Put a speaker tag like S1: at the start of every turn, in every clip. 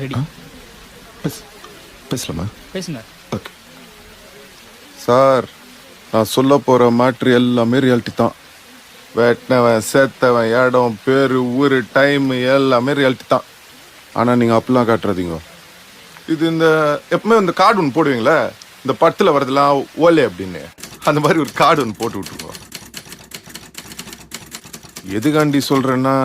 S1: Ready.
S2: பேசலாமா?
S1: பேசுங்க.
S2: Okay sir, நான் சொல்ல போகிற மேட்ரு எல்லாமே ரியாலிட்டி தான். வெட்டினவன் சேர்த்தவன் இடம் பேர் ஊர் டைம் எல்லாமே ரியாலிட்டி தான். ஆனால் நீங்கள் அப்படிலாம் காட்டுறதீங்க. இது இந்த எப்பவுமே இந்த கார்டு ஒன்று போடுவீங்களே, இந்த படத்தில் வரதெல்லாம் ஓலே அப்படின்னு, அந்த மாதிரி ஒரு கார்டு ஒன்று போட்டு விட்ருங்க. எதுக்காண்டி சொல்கிறேன்னா,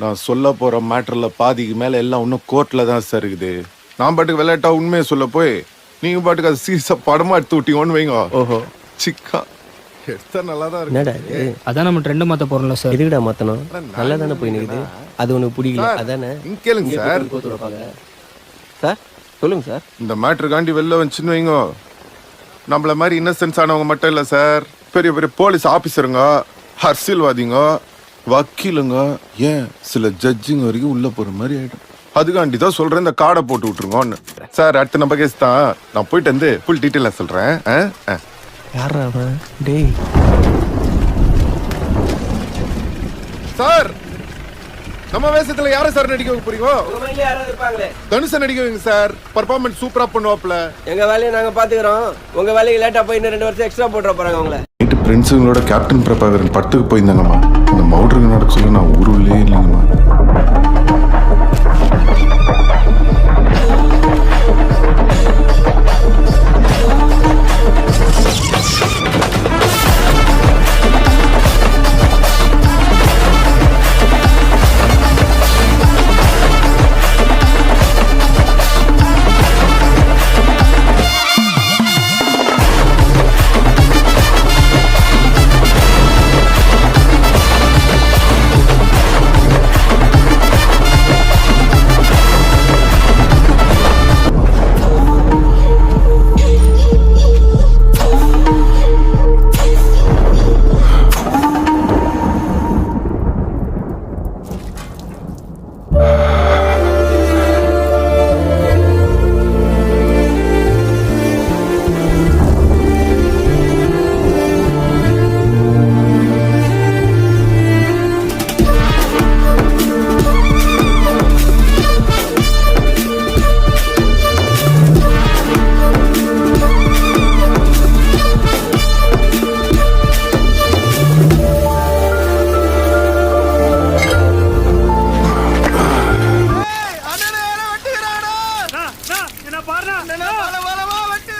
S2: நான் சொல்ல போகிற மேட்டரில் பாதிக்கு மேலே எல்லாம் இன்னும் கோர்ட்டில் தான் சார் இருக்குது. நான் பாட்டுக்கு விளையாட்டா உண்மையை சொல்ல போய் நீங்கள் பாட்டுக்கு அது சீரியஸாக படமாக எடுத்து விட்டீங்கன்னு வைங்க.
S3: ஓஹோ,
S2: சிக்கா எடுத்தா நல்லா தான் இருக்கு.
S1: அதான் நம்ம ட்ரெண்ட் மாற்ற போகிறோம்ல சார்.
S3: எதுக்குடா மாற்றணும்? நல்லா தானே போய் நிற்குது. அது உனக்கு பிடிக்கல அதானே?
S2: இங்க கேளுங்க சார்.
S3: சார் சொல்லுங்க சார்.
S2: இந்த மேட்ருக்காண்டி வெளில வந்துச்சுன்னு வைங்க, நம்மள மாதிரி இன்னசென்ஸ் ஆனவங்க மட்டும் இல்லை சார், பெரிய பெரிய போலீஸ் ஆஃபீஸருங்க, அரசியல்வாதிங்க, வக்கீலுங்க, ஏன் சில ஜட்ஜுங்க வரைக்கும் உள்ள போற மாதிரி ஆயிடும். அதுக்காண்டி தான் சொல்றேன், இந்த கார்டை போட்டு விட்டுருங்கன்னு. சார் அடுத்த நம்ம கேஸ் தான், நான் போயிட்டு வந்து ஃபுல் டீட்டெயிலாக சொல்றேன்.
S3: யாரா அவன்? டேய்
S2: சார், நம்ம வேஷத்துல யாரை சார் நடிக்க வைக்க போறீங்க? தனுஷை நடிக்க வைங்க சார், பர்ஃபார்மன்ஸ் சூப்பரா பண்ணுவாப்ல.
S3: எங்க வேலையை நாங்க பாத்துக்கிறோம், உங்க வேலைக்கு லேட்டா போய் இன்னும் 2 வருஷம் எக்ஸ்ட்ரா போட்டுற போறாங்க உங்களை.
S2: நைட்டு ஃப்ரெண்ட்ஸுங்களோட கேப்டன் பிரபாகரன் படத்துக்கு போயிருந்தாங்கம்மா. அந்த மவுடருக்கு நடக்க சொல்ல நான் ஊருள்ளே இல்லைங்கம்மா.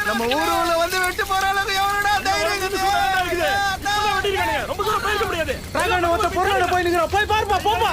S4: நம்ம ஊருல வந்து வெட்டு போற அளவுக்கு எவனடா தைரியம் இருக்குது? ரொம்ப தூரம் போயிருக்க முடியாது. போய் பாருப்பா போப்பா.